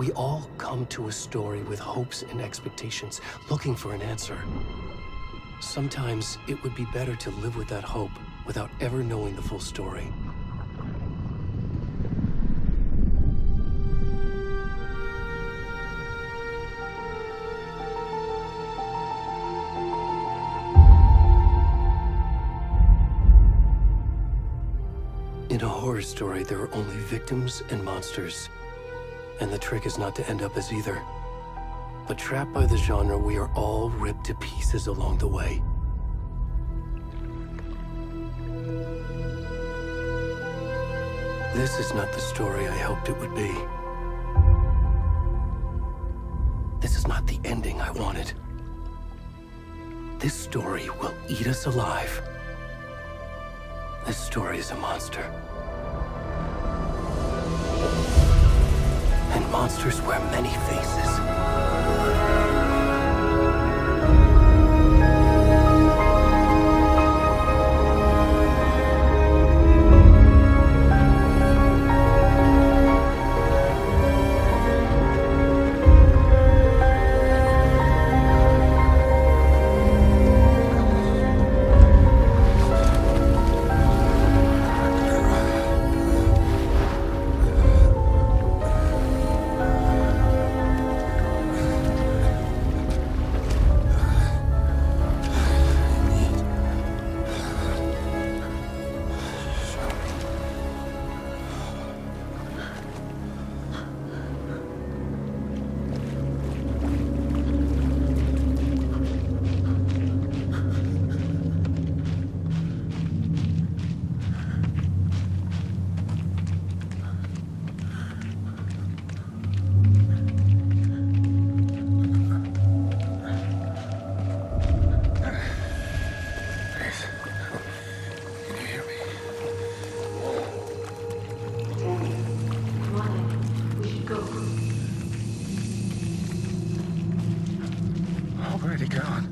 We all come to a story with hopes and expectations, looking for an answer. Sometimes it would be better to live with that hope without ever knowing the full story. In a horror story, there are only victims and monsters. And the trick is not to end up as either. But trapped by the genre, we are all ripped to pieces along the way. This is not the story I hoped it would be. This is not the ending I wanted. This story will eat us alive. This story is a monster. And monsters wear many faces. Already gone.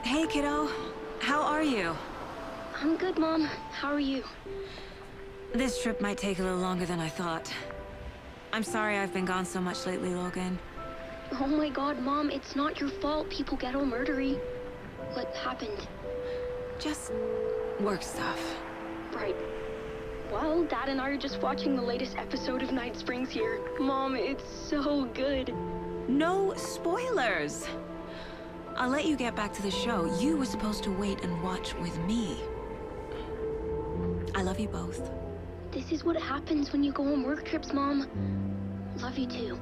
Hey, kiddo. How are you? I'm good, Mom. How are you? This trip might take a little longer than I thought. I'm sorry I've been gone so much lately, Logan. Oh my god, Mom, it's not your fault people get all murdery. What happened? Just work stuff. Right. Well, Dad and I are just watching the latest episode of Night Springs here. Mom, it's so good. No spoilers! I'll let you get back to the show. You were supposed to wait and watch with me. I love you both. This is what happens when you go on work trips, Mom. Love you too.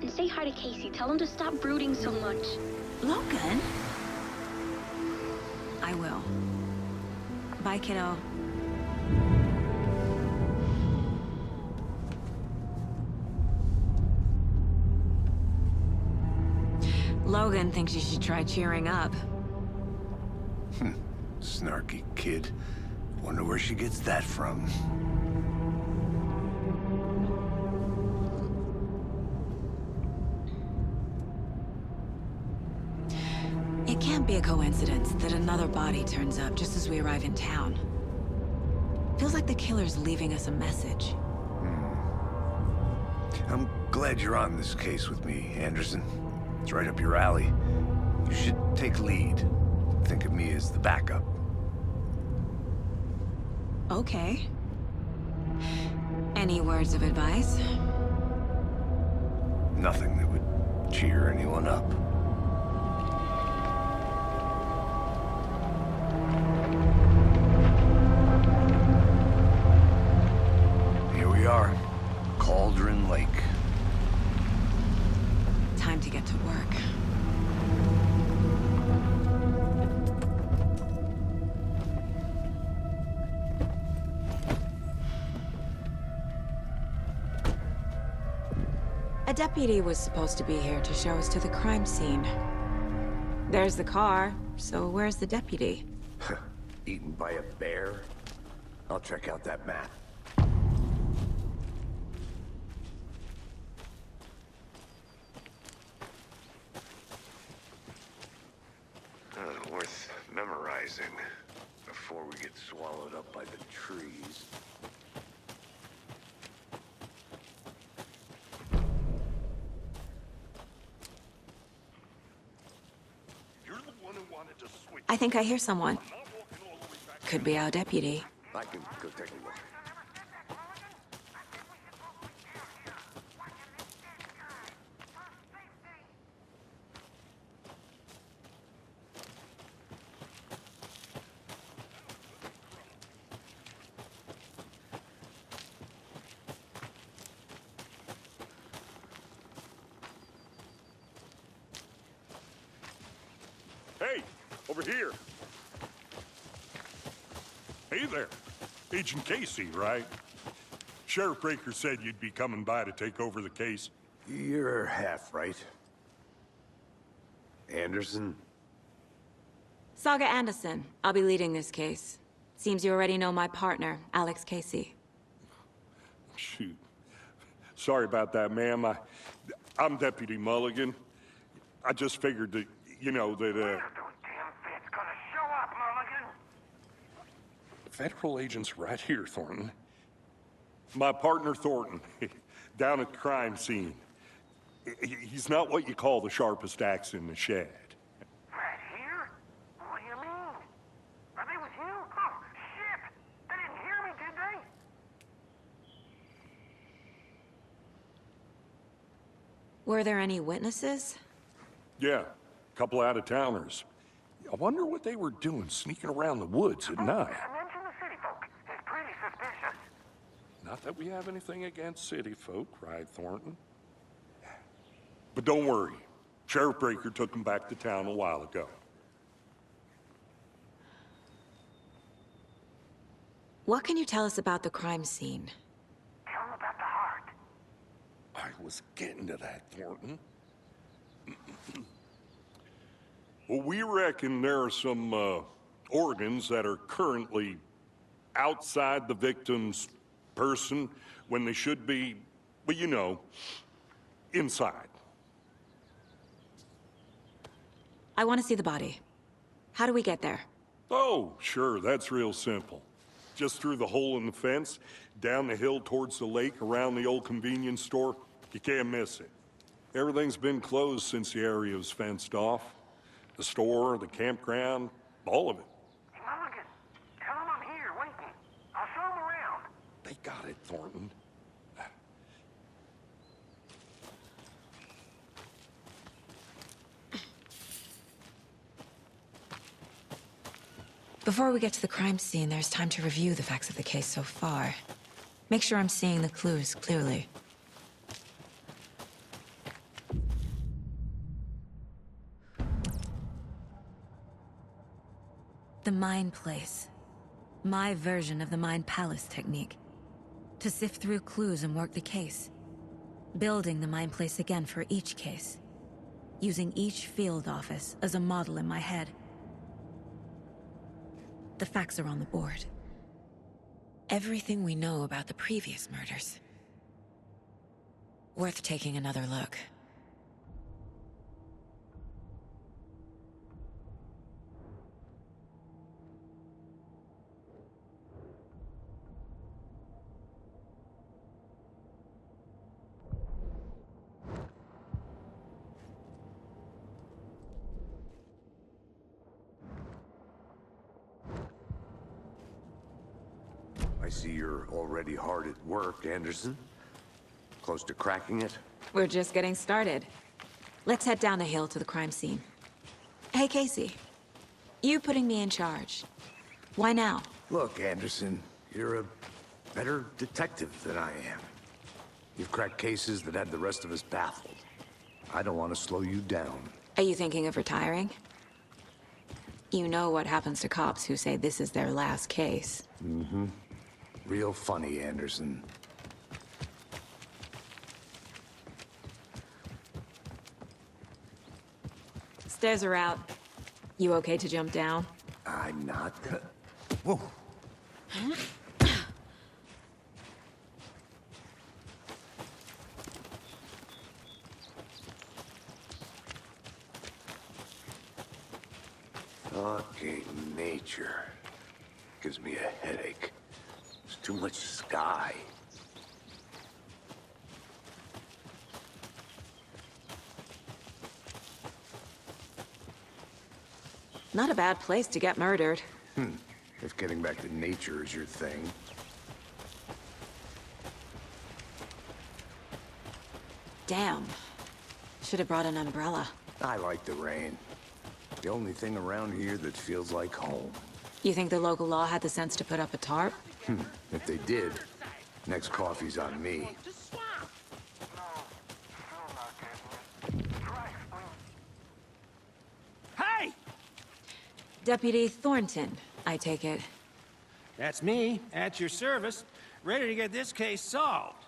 And say hi to Casey. Tell him to stop brooding so much. Logan? I will. Bye, kiddo. Logan thinks you should try cheering up. Snarky kid. Wonder where she gets that from. It can't be a coincidence that another body turns up just as we arrive in town. Feels like the killer's leaving us a message. I'm glad you're on this case with me, Anderson. It's right up your alley. You should take lead. Think of me as the backup. Okay. Any words of advice? Nothing that would cheer anyone up. Here we are. Cauldron Lake. Time to get to work. A deputy was supposed to be here to show us to the crime scene. There's the car, so where's the deputy? Eaten by a bear? I'll check out that map. Worth memorizing before we get swallowed up by the trees. You're the one who wanted to switch. I think I hear someone. I'm not walking all the way back. Could be our deputy. I can go take a look. Hey, over here. Hey there. Agent Casey, right? Sheriff Breaker said you'd be coming by to take over the case. You're half right. Anderson? Saga Anderson. I'll be leading this case. Seems you already know my partner, Alex Casey. Shoot. Sorry about that, ma'am. I'm Deputy Mulligan. I just figured that, you know, that, Those damn feds gonna show up, Mulligan. Federal agent's right here, Thornton. My partner, Thornton, down at the crime scene. He's not what you call the sharpest axe in the shed. Right here? What do you mean? Are they with you? Oh, shit! They didn't hear me, did they? Were there any witnesses? Yeah, a couple out-of-towners. I wonder what they were doing sneaking around the woods at night. Mention the city folk. It's pretty suspicious. Not that we have anything against city folk, right, Thornton? But don't worry. Sheriff Breaker took them back to town a while ago. What can you tell us about the crime scene? Tell them about the heart. I was getting to that, Thornton. Well, we reckon there are some organs that are currently outside the victim's person when they should be, well, you know, inside. I want to see the body. How do we get there? Oh, sure, that's real simple. Just through the hole in the fence, down the hill towards the lake, around the old convenience store. You can't miss it. Everything's been closed since the area was fenced off. The store, the campground, all of it. Mulligan, tell him I'm here waiting. I'll show him around. They got it, Thornton. Before we get to the crime scene, there's time to review the facts of the case so far. Make sure I'm seeing the clues clearly. The Mind Place. My version of the Mind Palace technique. To sift through clues and work the case. Building the Mind Place again for each case. Using each field office as a model in my head. The facts are on the board. Everything we know about the previous murders. Worth taking another look. I see you're already hard at work, Anderson. Close to cracking it? We're just getting started. Let's head down the hill to the crime scene. Hey, Casey. You putting me in charge. Why now? Look, Anderson, you're a better detective than I am. You've cracked cases that had the rest of us baffled. I don't want to slow you down. Are you thinking of retiring? You know what happens to cops who say this is their last case. Mm-hmm. Real funny, Anderson. Stairs are out. You okay to jump down? I'm not... Whoa. Fucking nature. Gives me a headache. There's too much sky. Not a bad place to get murdered. If getting back to nature is your thing. Damn. Should have brought an umbrella. I like the rain. The only thing around here that feels like home. You think the local law had the sense to put up a tarp? If they did, next coffee's on me. Hey! Deputy Thornton, I take it. That's me, at your service, ready to get this case solved.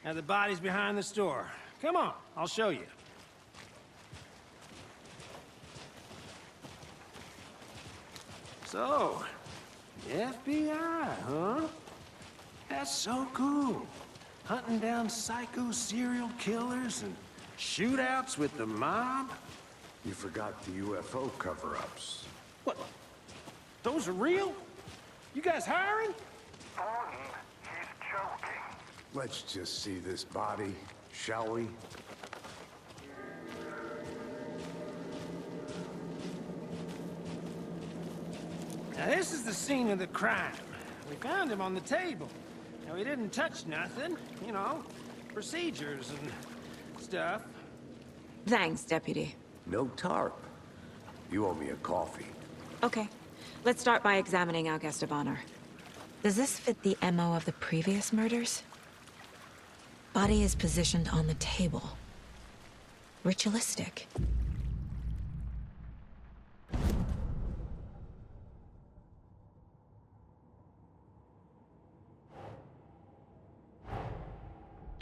Now the body's behind the store. Come on, I'll show you. So, the FBI, huh? That's so cool. Hunting down psycho serial killers and shootouts with the mob. You forgot the UFO cover-ups. What? Those are real? You guys hiring? Thornton, he's joking. Let's just see this body, shall we? Now this is the scene of the crime. We found him on the table. Now he didn't touch nothing, you know, procedures and stuff. Thanks, Deputy. No tarp. You owe me a coffee. Okay. Let's start by examining our guest of honor. Does this fit the MO of the previous murders? Body is positioned on the table. Ritualistic.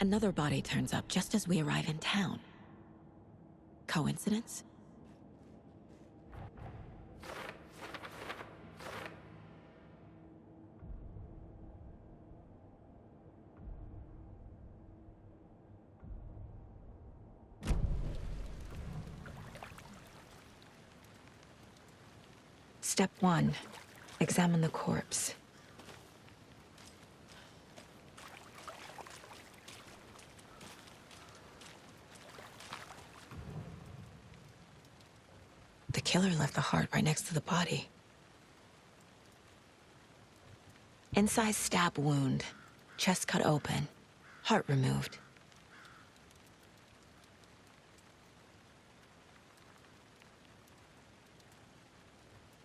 Another body turns up just as we arrive in town. Coincidence? Step 1. Examine the corpse. The killer left the heart right next to the body. Inside stab wound. Chest cut open. Heart removed.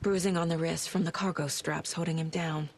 Bruising on the wrist from the cargo straps holding him down.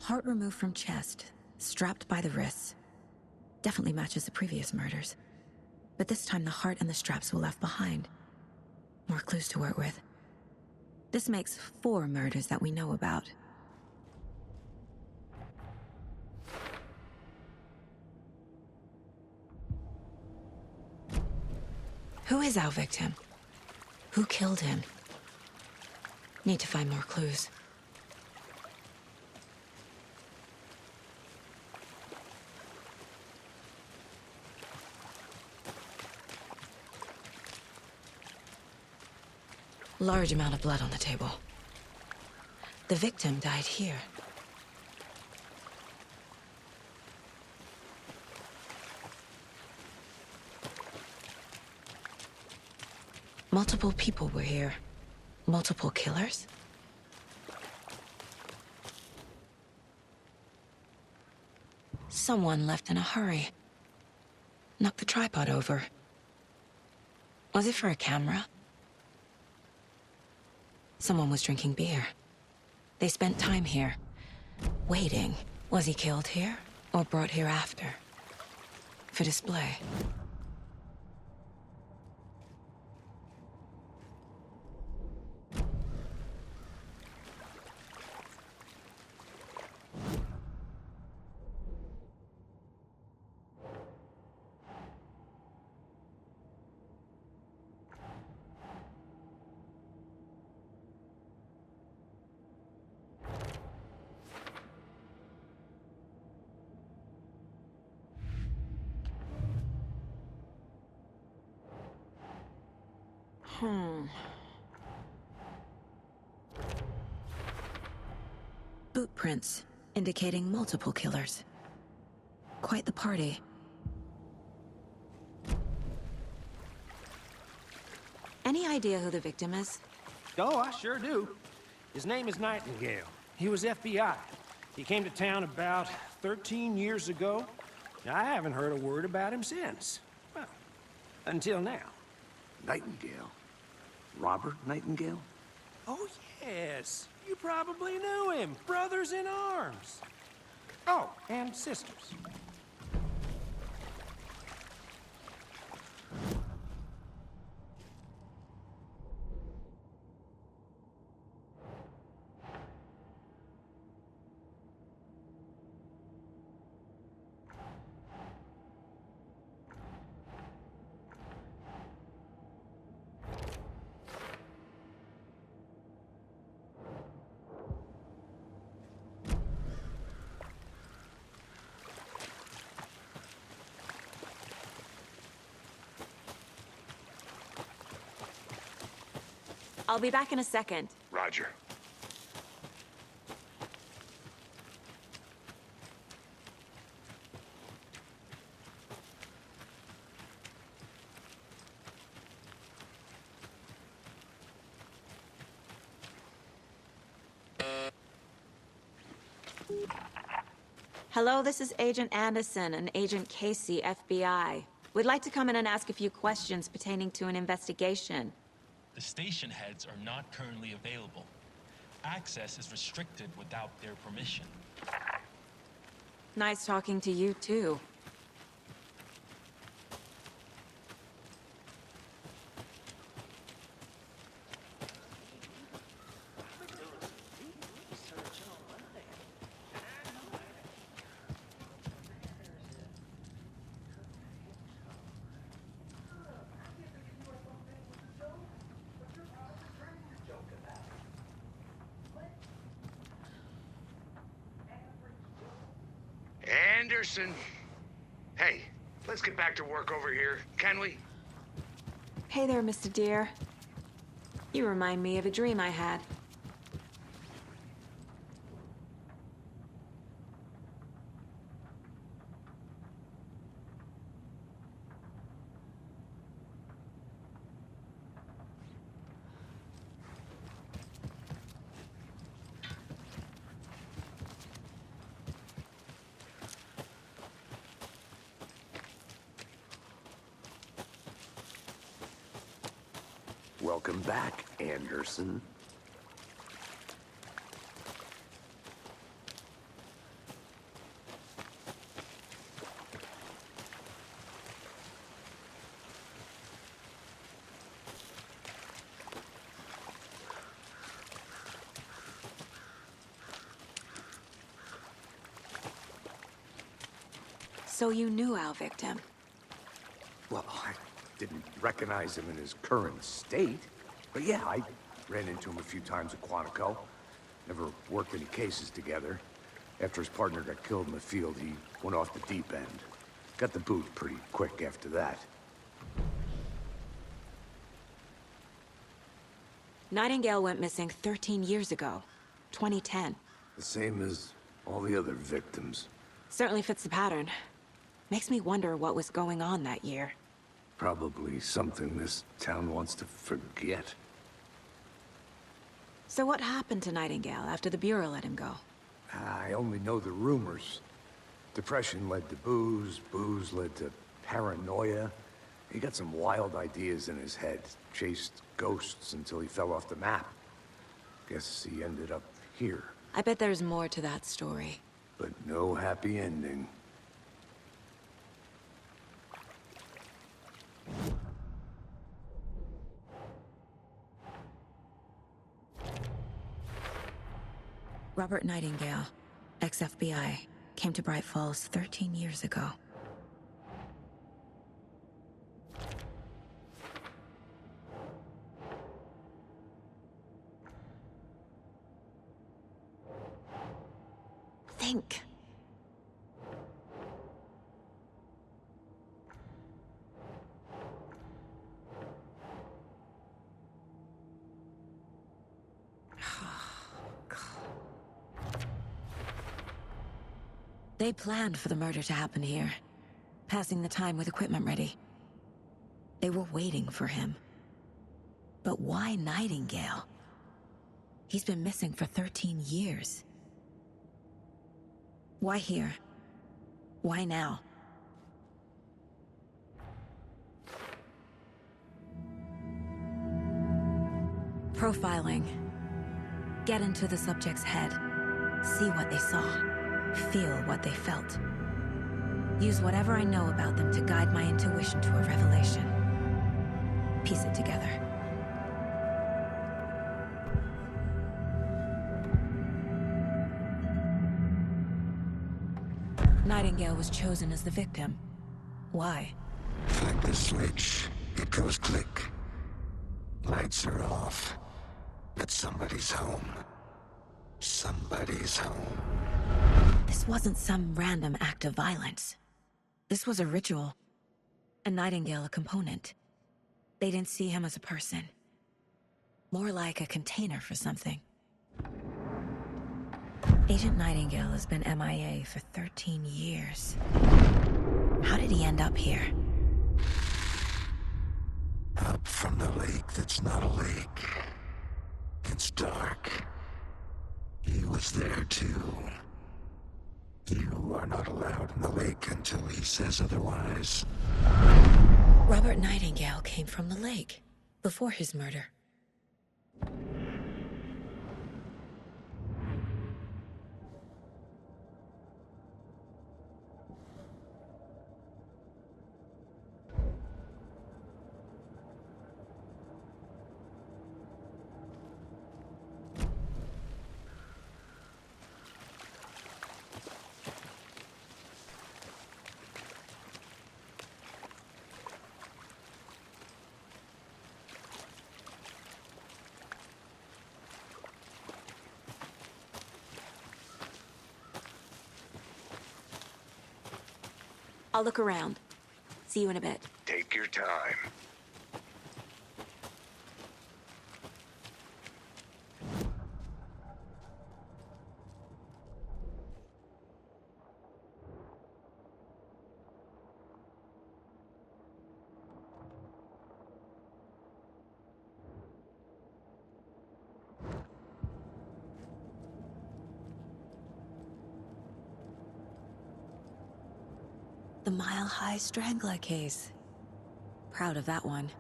Heart removed from chest, strapped by the wrists. Definitely matches the previous murders. But this time the heart and the straps were left behind. More clues to work with. This makes 4 murders that we know about. Who is our victim? Who killed him? Need to find more clues. Large amount of blood on the table. The victim died here. Multiple people were here. Multiple killers? Someone left in a hurry. Knocked the tripod over. Was it for a camera? Someone was drinking beer. They spent time here, waiting. Was he killed here, or brought here after? For display. Boot prints, indicating multiple killers. Quite the party. Any idea who the victim is? Oh, I sure do. His name is Nightingale. He was FBI. He came to town about 13 years ago. I haven't heard a word about him since. Well, until now. Nightingale? Robert Nightingale? Oh, yes. You probably knew him. Brothers in arms. Oh, and sisters. I'll be back in a second. Roger. Hello, this is Agent Anderson and Agent Casey, FBI. We'd like to come in and ask a few questions pertaining to an investigation. The station heads are not currently available. Access is restricted without their permission. Nice talking to you, too. Anderson. Hey, let's get back to work over here, can we? Hey there, Mr. Deere. You remind me of a dream I had. Welcome back, Anderson. So you knew our victim? Well, I didn't recognize him in his current state. But yeah, I ran into him a few times at Quantico. Never worked any cases together. After his partner got killed in the field, he went off the deep end. Got the boot pretty quick after that. Nightingale went missing 13 years ago, 2010. The same as all the other victims. Certainly fits the pattern. Makes me wonder what was going on that year. Probably something this town wants to forget. So what happened to Nightingale after the Bureau let him go? I only know the rumors. Depression led to booze, booze led to paranoia. He got some wild ideas in his head, chased ghosts until he fell off the map. Guess he ended up here. I bet there's more to that story. But no happy ending. Robert Nightingale, ex-FBI, came to Bright Falls 13 years ago. Think. They planned for the murder to happen here, passing the time with equipment ready. They were waiting for him. But why Nightingale? He's been missing for 13 years. Why here? Why now? Profiling. Get into the subject's head. See what they saw. Feel what they felt. Use whatever I know about them to guide my intuition to a revelation. Piece it together. Nightingale was chosen as the victim. Why? Flip the switch, it goes click. Lights are off. But somebody's home. Somebody's home. This wasn't some random act of violence. This was a ritual. And Nightingale a component. They didn't see him as a person. More like a container for something. Agent Nightingale has been MIA for 13 years. How did he end up here? Up from the lake that's not a lake. It's dark. He was there too. You are not allowed in the lake until he says otherwise. Robert Nightingale came from the lake, before his murder. I'll look around. See you in a bit. Take your time. The Mile High Strangler case. Proud of that one.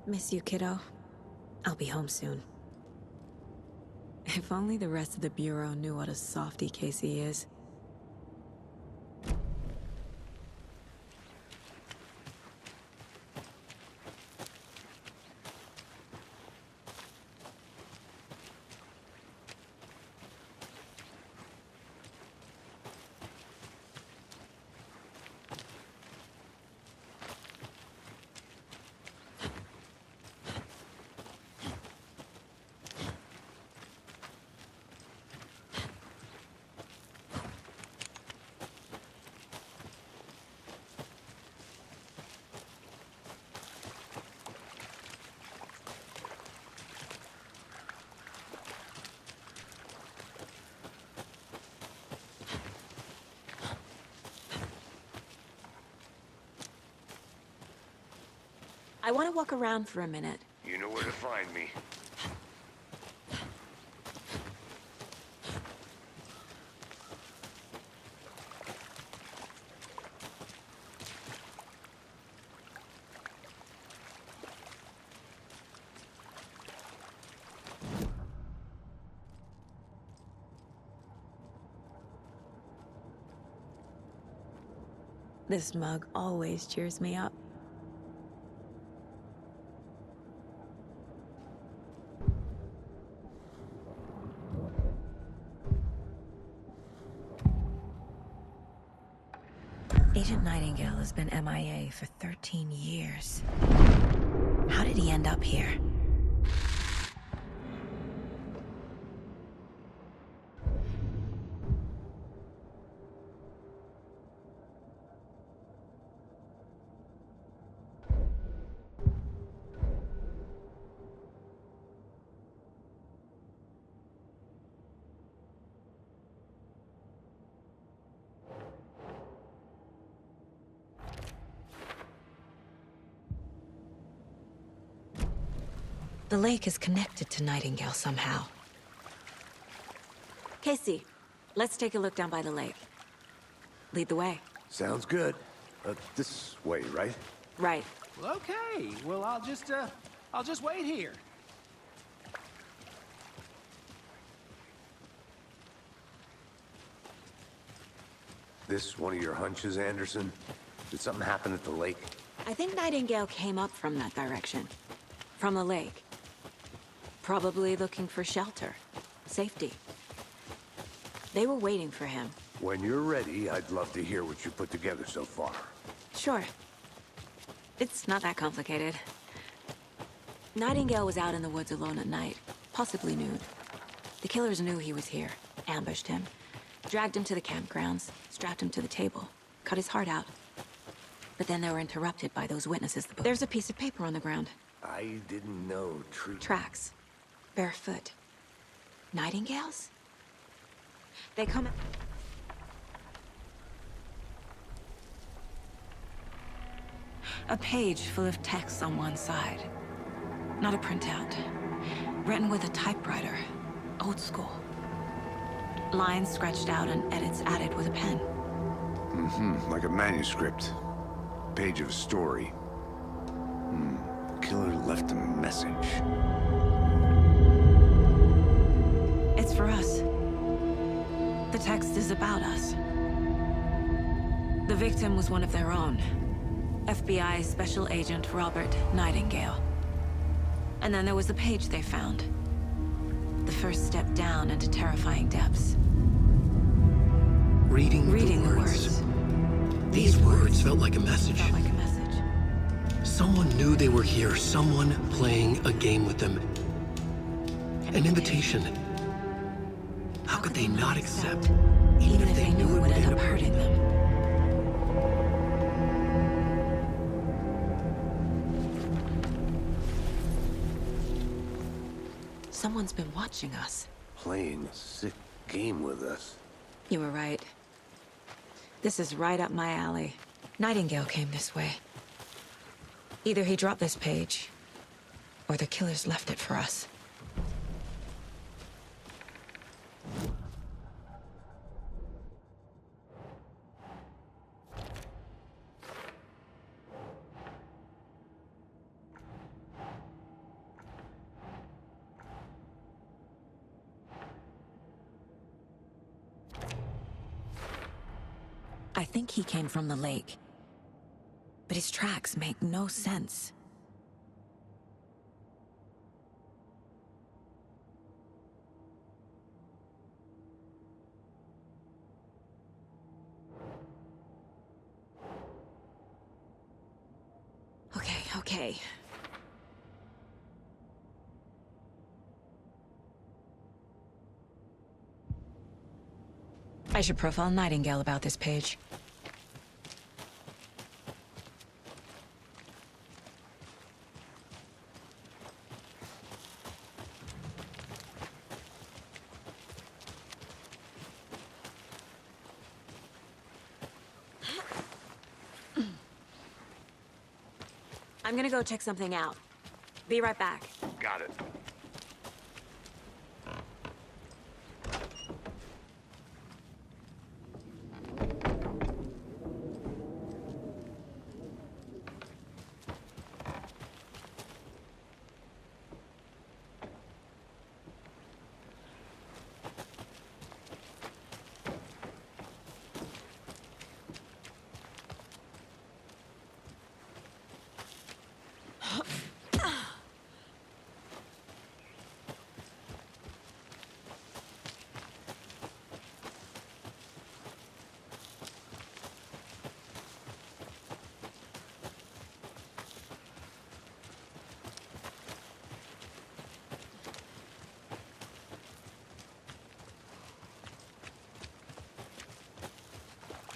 Miss you, kiddo. I'll be home soon. If only the rest of the Bureau knew what a softy Casey is. I want to walk around for a minute. You know where to find me. This mug always cheers me up. Agent Nightingale has been MIA for 13 years. How did he end up here? The lake is connected to Nightingale somehow. Casey, let's take a look down by the lake. Lead the way. Sounds good. This way, right? Right. Well, okay. Well, I'll just wait here. This one of your hunches, Anderson? Did something happen at the lake? I think Nightingale came up from that direction. From the lake. Probably looking for shelter. Safety. They were waiting for him. When you're ready, I'd love to hear what you put together so far. Sure. It's not that complicated. Nightingale was out in the woods alone at night, possibly nude. The killers knew he was here, ambushed him, dragged him to the campgrounds, strapped him to the table, cut his heart out. But then they were interrupted by those witnesses. There's a piece of paper on the ground. I didn't know Tracks. Barefoot. Nightingales? They come... A page full of text on one side. Not a printout. Written with a typewriter. Old school. Lines scratched out and edits added with a pen. Mm-hmm, like a manuscript. Page of a story. The killer left a message. It's for us. The text is about us. The victim was one of their own. FBI Special Agent Robert Nightingale. And then there was the page they found. The first step down into terrifying depths. Reading the words. These words felt like a message. Someone knew they were here, someone playing a game with them. An invitation. How could they not accept, even if they knew it would end up hurting them? Someone's been watching us. Playing a sick game with us. You were right. This is right up my alley. Nightingale came this way. Either he dropped this page, or the killers left it for us. I think he came from the lake. But his tracks make no sense. Okay. I should profile Nightingale about this page. I'm gonna go check something out. Be right back. Got it.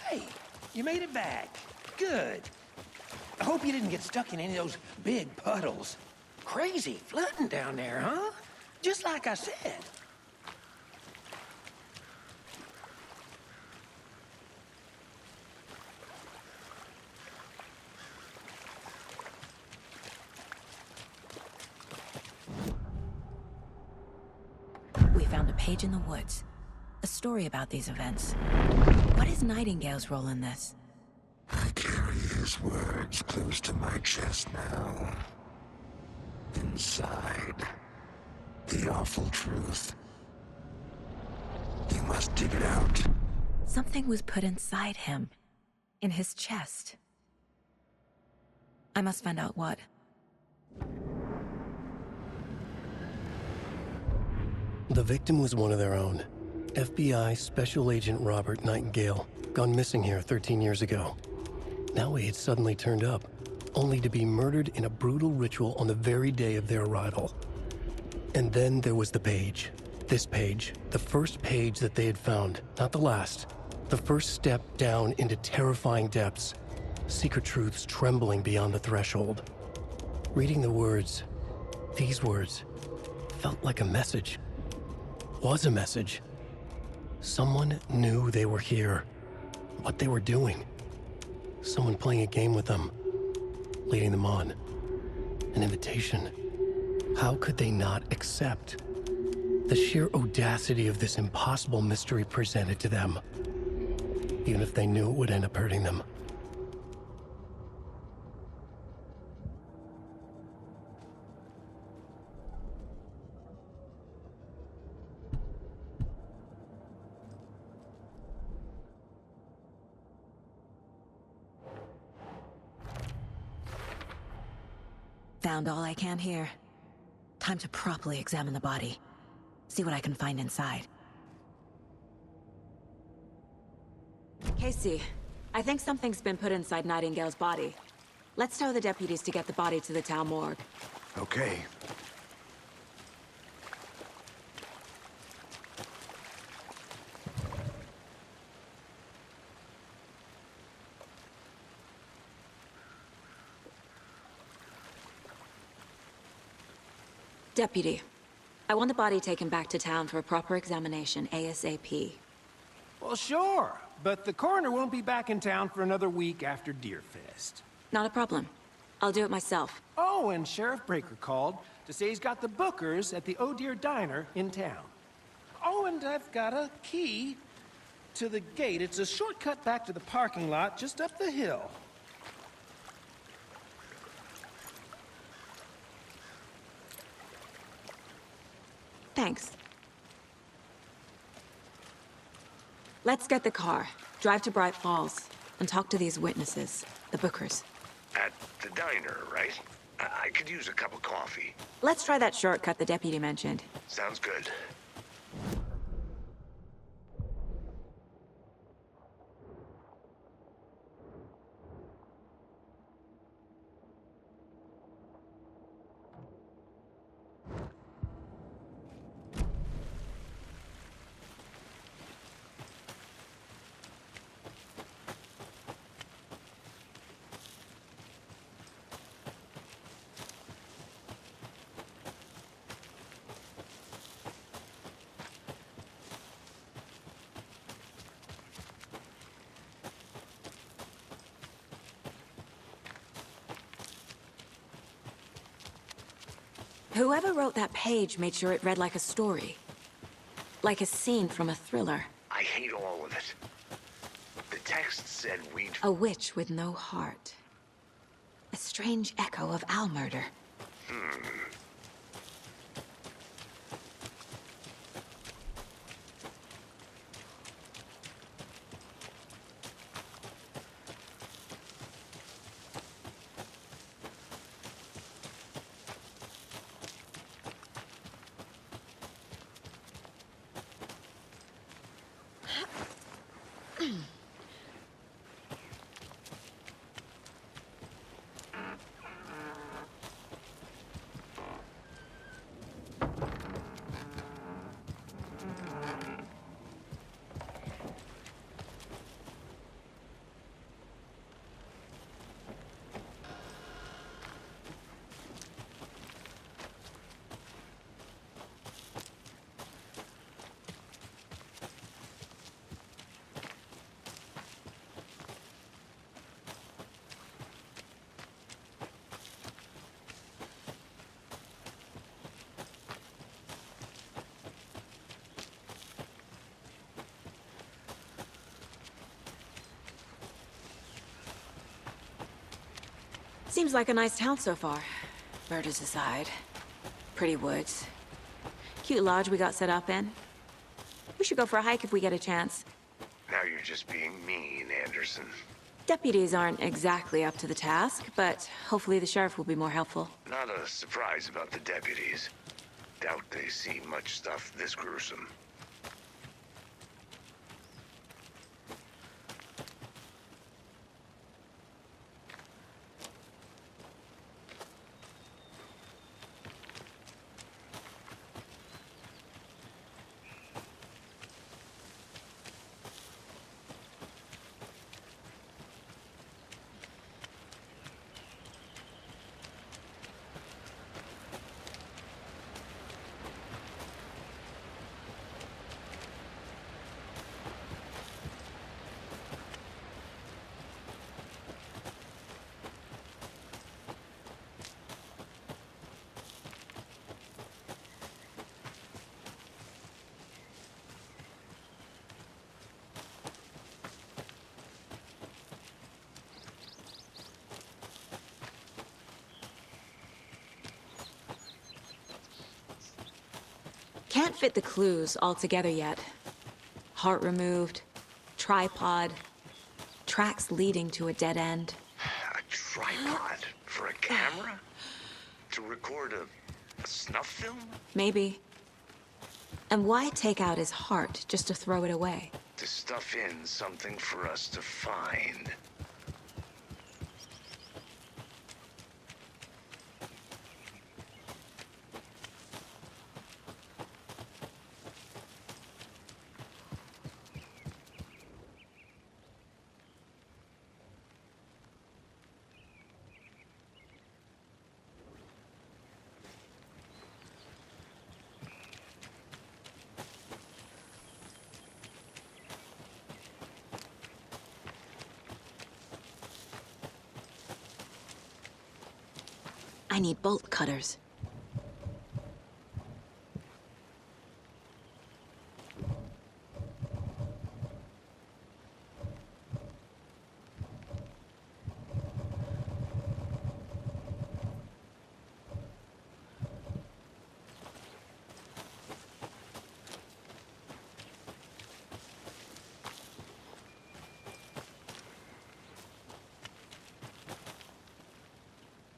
Hey, you made it back. Good. I hope you didn't get stuck in any of those big puddles. Crazy flooding down there, huh? Just like I said. We found a page in the woods. A story about these events. What is Nightingale's role in this? I carry his words close to my chest now. Inside, the awful truth. You must dig it out. Something was put inside him. In his chest. I must find out what. The victim was one of their own. FBI Special Agent Robert Nightingale, gone missing here 13 years ago. Now he had suddenly turned up. only to be murdered in a brutal ritual on the very day of their arrival. And then there was the page. This page, the first page that they had found, not the last. The first step down into terrifying depths, secret truths trembling beyond the threshold. Reading the words, these words, felt like a message. Was a message. Someone knew they were here, what they were doing. Someone playing a game with them, leading them on. An invitation. How could they not accept? The sheer audacity of this impossible mystery presented to them, even if they knew it would end up hurting them. Found all I can here. Time to properly examine the body. See what I can find inside. Casey, I think something's been put inside Nightingale's body. Let's tell the deputies to get the body to the town morgue. Okay. Deputy, I want the body taken back to town for a proper examination ASAP. Well, sure, but the coroner won't be back in town for another week after Deerfest. Not a problem. I'll do it myself. Oh, and Sheriff Breaker called to say he's got the Bookers at the Oh Dear Diner in town. Oh, and I've got a key to the gate. It's a shortcut back to the parking lot just up the hill. Thanks. Let's get the car, drive to Bright Falls, and talk to these witnesses, the Bookers. At the diner, right? I could use a cup of coffee. Let's try that shortcut the deputy mentioned. Sounds good. Whoever wrote that page made sure it read like a story. Like a scene from a thriller. I hate all of it. The text said we'd... A witch with no heart. A strange echo of owl murder. Seems like a nice town so far. Murders aside. Pretty woods. Cute lodge we got set up in. We should go for a hike if we get a chance. Now you're just being mean, Anderson. Deputies aren't exactly up to the task, but hopefully the sheriff will be more helpful. Not a surprise about the deputies. Doubt they see much stuff this gruesome. can't fit the clues all together yet. Heart removed, tripod, tracks leading to a dead end. A tripod for a camera? To record a snuff film? Maybe. And why take out his heart just to throw it away? To stuff in something for us to find. I need bolt cutters.